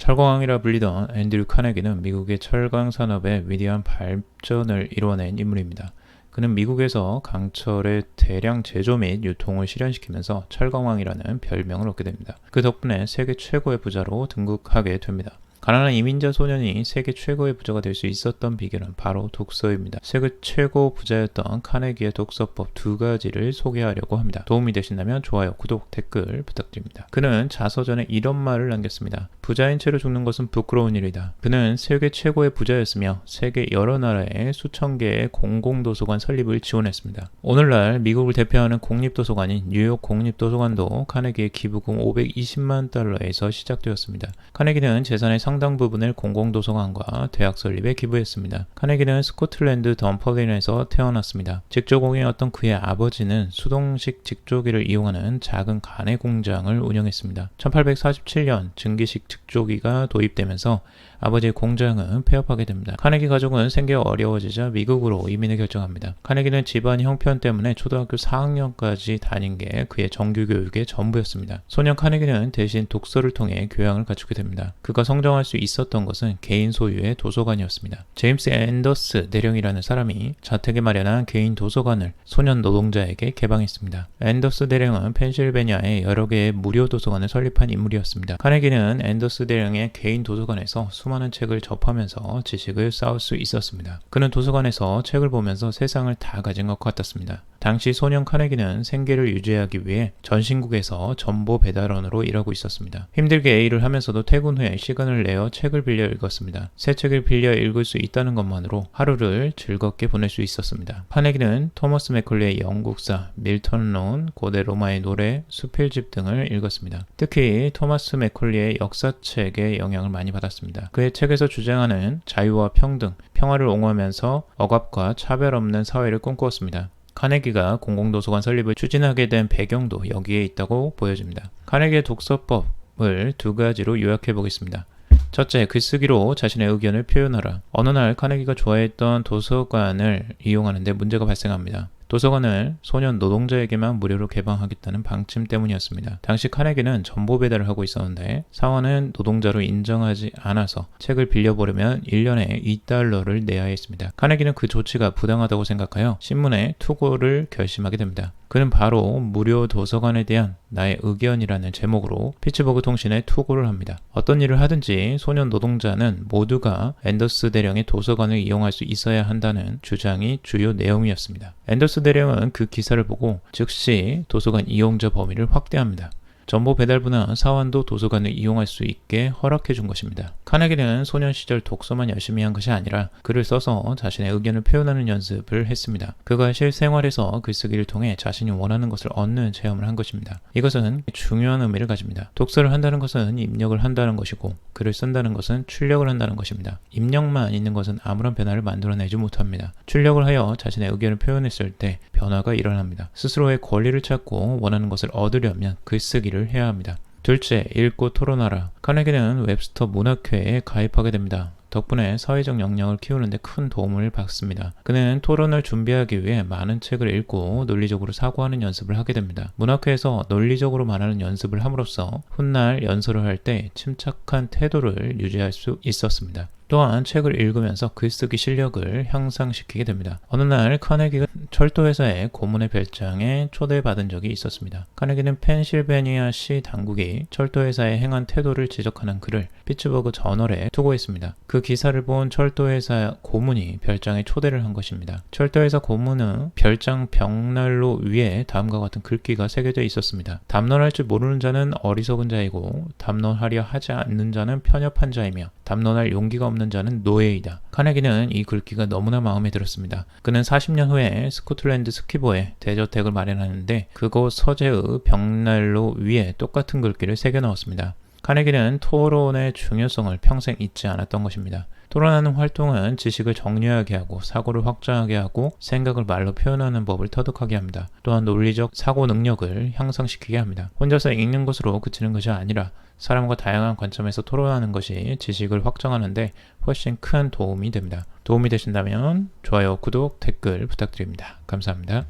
철강왕이라 불리던 앤드류 카네기는 미국의 철강 산업의 위대한 발전을 이뤄낸 인물입니다. 그는 미국에서 강철의 대량 제조 및 유통을 실현시키면서 철강왕이라는 별명을 얻게 됩니다. 그 덕분에 세계 최고의 부자로 등극하게 됩니다. 가난한 이민자 소년이 세계 최고의 부자가 될 수 있었던 비결은 바로 독서입니다. 세계 최고 부자였던 카네기의 독서법 2가지를 소개하려고 합니다. 도움이 되신다면 좋아요, 구독, 댓글 부탁드립니다. 그는 자서전에 이런 말을 남겼습니다. 부자인 채로 죽는 것은 부끄러운 일이다. 그는 세계 최고의 부자였으며 세계 여러 나라에 수천 개의 공공도서관 설립을 지원했습니다. 오늘날 미국을 대표하는 공립도서관인 뉴욕 공립도서관도 카네기의 기부금 520만 달러에서 시작되었습니다. 카네기는 재산의 상당 부분을 공공도서관과 대학 설립에 기부했습니다. 카네기는 스코틀랜드 덤퍼린에서 태어났습니다. 직조공이었던 그의 아버지는 수동식 직조기를 이용하는 작은 간의 공장을 운영했습니다. 1847년 증기식 직조기가 도입되면서 아버지의 공장은 폐업하게 됩니다. 카네기 가족은 생계가 어려워지자 미국으로 이민을 결정합니다. 카네기는 집안 형편 때문에 초등학교 4학년까지 다닌 게 그의 정규 교육의 전부였습니다. 소년 카네기는 대신 독서를 통해 교양을 갖추게 됩니다. 그가 성장할 수 있었던 것은 개인 소유의 도서관이었습니다. 제임스 앤더스 대령이라는 사람이 자택에 마련한 개인 도서관을 소년 노동자에게 개방했습니다. 앤더스 대령은 펜실베니아에 여러 개의 무료 도서관을 설립한 인물이었습니다. 카네기는 앤더스 대령의 개인 도서관에서 수많은 책을 접하면서 지식을 쌓을 수 있었습니다. 그는 도서관에서 책을 보면서 세상을 다 가진 것 같았습니다. 당시 소년 카네기는 생계를 유지하기 위해 전신국에서 전보 배달원으로 일하고 있었습니다. 힘들게 일을 하면서도 퇴근 후에 시간을 내어 책을 빌려 읽었습니다. 새 책을 빌려 읽을 수 있다는 것만으로 하루를 즐겁게 보낼 수 있었습니다. 카네기는 토머스 맥컬리의 영국사, 밀턴 론, 고대 로마의 노래, 수필집 등을 읽었습니다. 특히 토마스 맥컬리의 역사책에 영향을 많이 받았습니다. 그의 책에서 주장하는 자유와 평등, 평화를 옹호하면서 억압과 차별 없는 사회를 꿈꾸었습니다. 카네기가 공공도서관 설립을 추진하게 된 배경도 여기에 있다고 보여집니다. 카네기의 독서법을 2가지로 요약해 보겠습니다. 첫째, 글쓰기로 자신의 의견을 표현하라. 어느 날 카네기가 좋아했던 도서관을 이용하는데 문제가 발생합니다. 도서관을 소년 노동자에게만 무료로 개방하겠다는 방침 때문이었습니다. 당시 카네기는 전보 배달을 하고 있었는데 사원은 노동자로 인정하지 않아서 책을 빌려보려면 1년에 2달러를 내야 했습니다. 카네기는 그 조치가 부당하다고 생각하여 신문에 투고를 결심하게 됩니다. 그는 바로 무료 도서관에 대한 나의 의견이라는 제목으로 피츠버그 통신에 투고를 합니다. 어떤 일을 하든지 소년 노동자는 모두가 앤더스 대령의 도서관을 이용할 수 있어야 한다는 주장이 주요 내용이었습니다. 앤더스 대령은 그 기사를 보고 즉시 도서관 이용자 범위를 확대합니다. 전보 배달부나 사원도 도서관을 이용할 수 있게 허락해 준 것입니다. 카네기는 소년 시절 독서만 열심히 한 것이 아니라 글을 써서 자신의 의견을 표현하는 연습을 했습니다. 그가 실생활에서 글쓰기를 통해 자신이 원하는 것을 얻는 체험을 한 것입니다. 이것은 중요한 의미를 가집니다. 독서를 한다는 것은 입력을 한다는 것이고 글을 쓴다는 것은 출력을 한다는 것입니다. 입력만 있는 것은 아무런 변화를 만들어내지 못합니다. 출력을 하여 자신의 의견을 표현했을 때 변화가 일어납니다. 스스로의 권리를 찾고 원하는 것을 얻으려면 글쓰기를 해야 합니다. 둘째, 읽고 토론하라. 카네기는 웹스터 문학회에 가입하게 됩니다. 덕분에 사회적 역량을 키우는 데 큰 도움을 받습니다. 그는 토론을 준비하기 위해 많은 책을 읽고 논리적으로 사고하는 연습을 하게 됩니다. 문학회에서 논리적으로 말하는 연습을 함으로써 훗날 연설을 할 때 침착한 태도를 유지할 수 있었습니다. 또한 책을 읽으면서 글쓰기 실력을 향상시키게 됩니다. 어느 날 카네기가 철도회사의 고문의 별장에 초대받은 적이 있었습니다. 카네기는 펜실베니아시 당국이 철도회사의 행한 태도를 지적하는 글을 피츠버그 저널에 투고했습니다. 그 기사를 본 철도회사 고문이 별장에 초대를 한 것입니다. 철도회사 고문은 별장 벽난로 위에 다음과 같은 글귀가 새겨져 있었습니다. 담론할 줄 모르는 자는 어리석은 자이고 담론하려 하지 않는 자는 편협한 자이며 담론할 용기가 없는 자는 노예이다. 카네기는 이 글귀가 너무나 마음에 들었습니다. 그는 40년 후에 스코틀랜드 스키보에 대저택을 마련하는데 그곳 서재의 벽난로 위에 똑같은 글귀를 새겨 넣었습니다. 카네기는 토론의 중요성을 평생 잊지 않았던 것입니다. 토론하는 활동은 지식을 정리하게 하고 사고를 확장하게 하고 생각을 말로 표현하는 법을 터득하게 합니다. 또한 논리적 사고 능력을 향상시키게 합니다. 혼자서 읽는 것으로 그치는 것이 아니라 사람과 다양한 관점에서 토론하는 것이 지식을 확장하는 데 훨씬 큰 도움이 됩니다. 도움이 되신다면 좋아요, 구독, 댓글 부탁드립니다. 감사합니다.